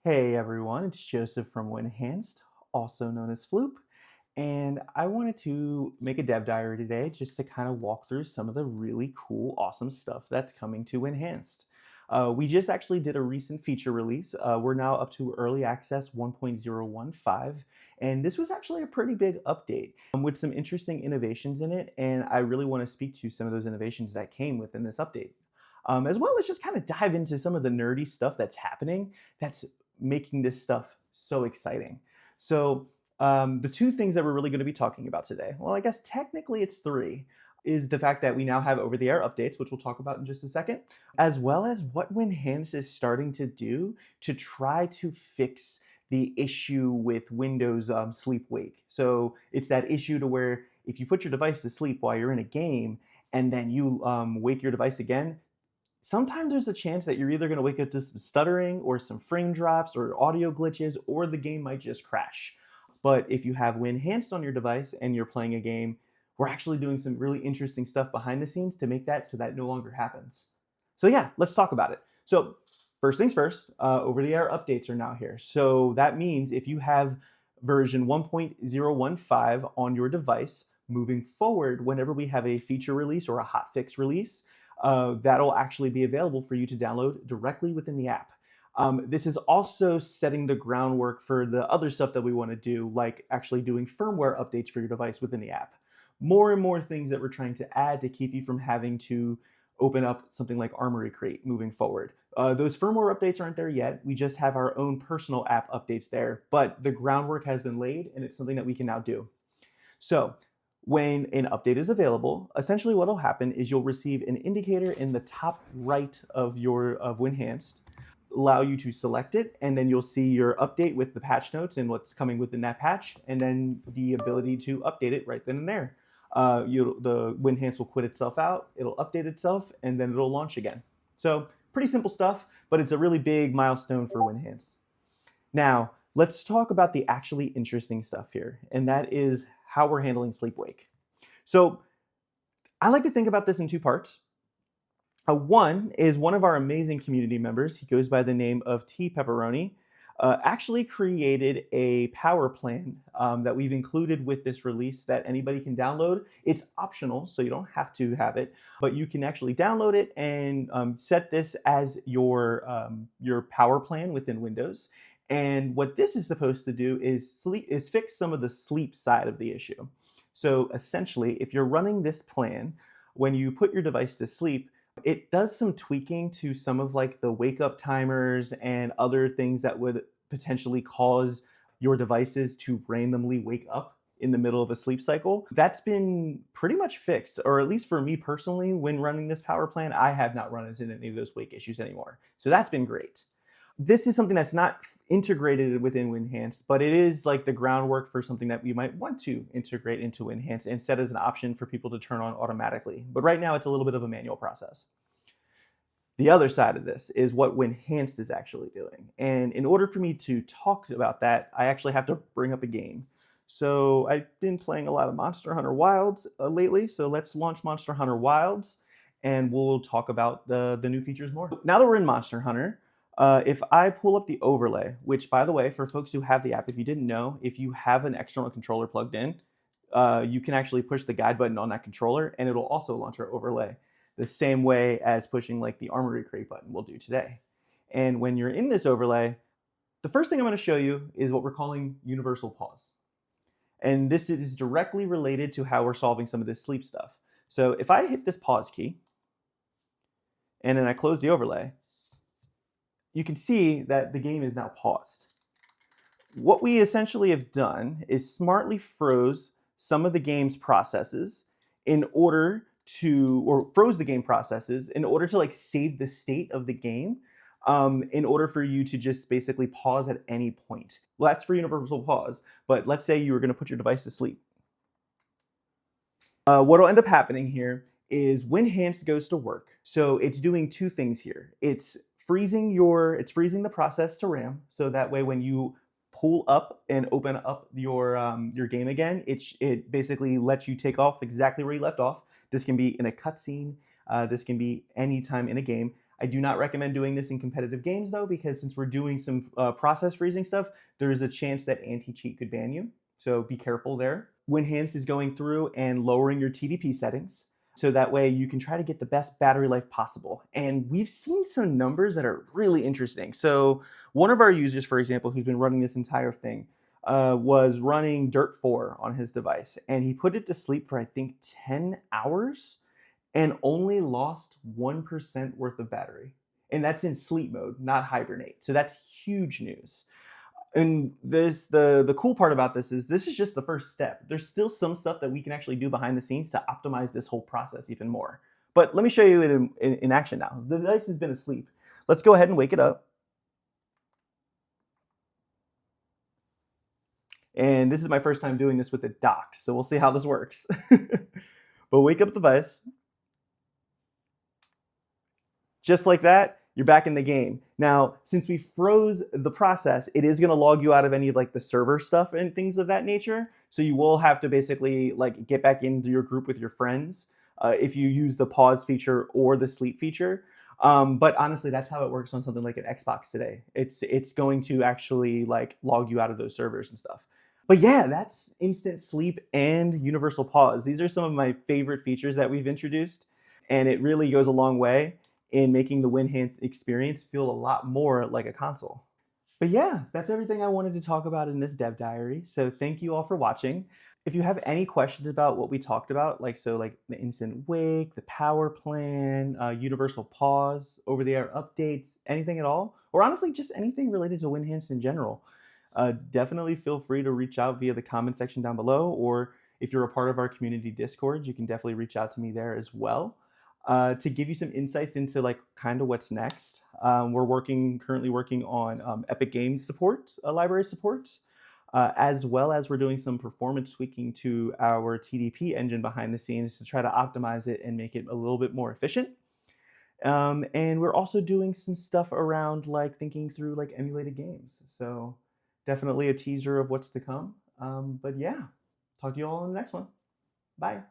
Hey everyone, it's Joseph from Winhanced, also known as Floop, and I wanted to make a dev diary today just to kind of walk through some of the really cool, awesome stuff that's coming to Winhanced. We just actually did a recent feature release. We're now up to early access 1.015, and this was actually a pretty big update with some interesting innovations in it, and I really want to speak to some of those innovations that came within this update. As well as just kind of dive into some of the nerdy stuff that's happening that's making this stuff so exciting. So, the two things that we're really going to be talking about today, well, I guess technically it's three, is the fact that we now have over the air updates, which we'll talk about in just a second, as well as what Winhands is starting to do to try to fix the issue with Windows sleep wake. So, it's that issue to where if you put your device to sleep while you're in a game and then you wake your device again, sometimes there's a chance that you're either going to wake up to some stuttering or some frame drops or audio glitches, or the game might just crash. But if you have Winhanced on your device and you're playing a game, we're actually doing some really interesting stuff behind the scenes to make that so that no longer happens. So yeah, let's talk about it. So first things first, over-the-air updates are now here. So that means if you have version 1.015 on your device, moving forward, whenever we have a feature release or a hotfix release, that'll actually be available for you to download directly within the app. This is also setting the groundwork for the other stuff that we want to do, like actually doing firmware updates for your device within the app. More and more things that we're trying to add to keep you from having to open up something like Armory Crate moving forward. Those firmware updates aren't there yet. We just have our own personal app updates there, but the groundwork has been laid and it's something that we can now do. So when an update is available, essentially what will happen is you'll receive an indicator in the top right of your Winhanced, allow you to select it, and then you'll see your update with the patch notes and what's coming within that patch, and then the ability to update it right then and there. The Winhanced will quit itself out, it'll update itself, and then it'll launch again. So pretty simple stuff, but it's a really big milestone for Winhanced. Now, let's talk about the actually interesting stuff here, and that is how we're handling sleep wake. So I like to think about this in two parts. One is one of our amazing community members, he goes by the name of T Pepperoni, actually created a power plan that we've included with this release that anybody can download. It's optional, so you don't have to have it, but you can actually download it and set this as your power plan within Windows. And what this is supposed to do is fix some of the sleep side of the issue. So essentially, if you're running this plan, when you put your device to sleep, it does some tweaking to some of like the wake up timers and other things that would potentially cause your devices to randomly wake up in the middle of a sleep cycle. That's been pretty much fixed, or at least for me personally, when running this power plan, I have not run into any of those wake issues anymore. So that's been great. This is something that's not integrated within Winhanced, but it is like the groundwork for something that we might want to integrate into Winhanced and set as an option for people to turn on automatically. But right now it's a little bit of a manual process. The other side of this is what Winhanced is actually doing. And in order for me to talk about that, I actually have to bring up a game. So I've been playing a lot of Monster Hunter Wilds lately, so let's launch Monster Hunter Wilds and we'll talk about the new features more. Now that we're in Monster Hunter, if I pull up the overlay, which by the way, for folks who have the app, if you didn't know, if you have an external controller plugged in, you can actually push the guide button on that controller and it'll also launch our overlay the same way as pushing like the Armory Crate button will do today. And when you're in this overlay, the first thing I'm going to show you is what we're calling universal pause. And this is directly related to how we're solving some of this sleep stuff. So if I hit this pause key and then I close the overlay, you can see that the game is now paused. What we essentially have done is smartly froze some of the game's processes in order to, or froze the game processes in order to like save the state of the game, in order for you to just basically pause at any point. Well, that's for universal pause, but let's say you were gonna put your device to sleep. What will end up happening here is Winhanced goes to work. So it's doing two things here. It's freezing the process to RAM, so that way when you pull up and open up your game again, it basically lets you take off exactly where you left off. This can be in a cutscene. This can be any time in a game. I do not recommend doing this in competitive games though, because since we're doing some process freezing stuff, there is a chance that anti-cheat could ban you. So be careful there. Winhanced is going through and lowering your TDP settings. So that way you can try to get the best battery life possible. And we've seen some numbers that are really interesting. So one of our users, for example, who's been running this entire thing, was running Dirt 4 on his device. And he put it to sleep for, I think, 10 hours and only lost 1% worth of battery. And that's in sleep mode, not hibernate. So that's huge news. And the cool part about this is just the first step. There's still some stuff that we can actually do behind the scenes to optimize this whole process even more. But let me show you it in action now. The device has been asleep. Let's go ahead and wake it up. And this is my first time doing this with it docked, so we'll see how this works. But wake up the device. Just like that, you're back in the game. Now, since we froze the process, it is gonna log you out of any of like the server stuff and things of that nature. So you will have to basically like get back into your group with your friends if you use the pause feature or the sleep feature. But honestly, that's how it works on something like an Xbox today. It's going to actually like log you out of those servers and stuff. But yeah, that's instant sleep and universal pause. These are some of my favorite features that we've introduced, and it really goes a long way in making the Winhanced experience feel a lot more like a console. But yeah, that's everything I wanted to talk about in this dev diary. So thank you all for watching. If you have any questions about what we talked about, like the instant wake, the power plan, universal pause, over-the-air updates, anything at all, or honestly just anything related to Winhanced in general, definitely feel free to reach out via the comment section down below, or if you're a part of our community Discord, you can definitely reach out to me there as well. To give you some insights into like kind of what's next. We're currently working on Epic Games support, library support, as well as we're doing some performance tweaking to our TDP engine behind the scenes to try to optimize it and make it a little bit more efficient. And we're also doing some stuff around like thinking through like emulated games. So definitely a teaser of what's to come. But yeah, talk to you all in the next one. Bye.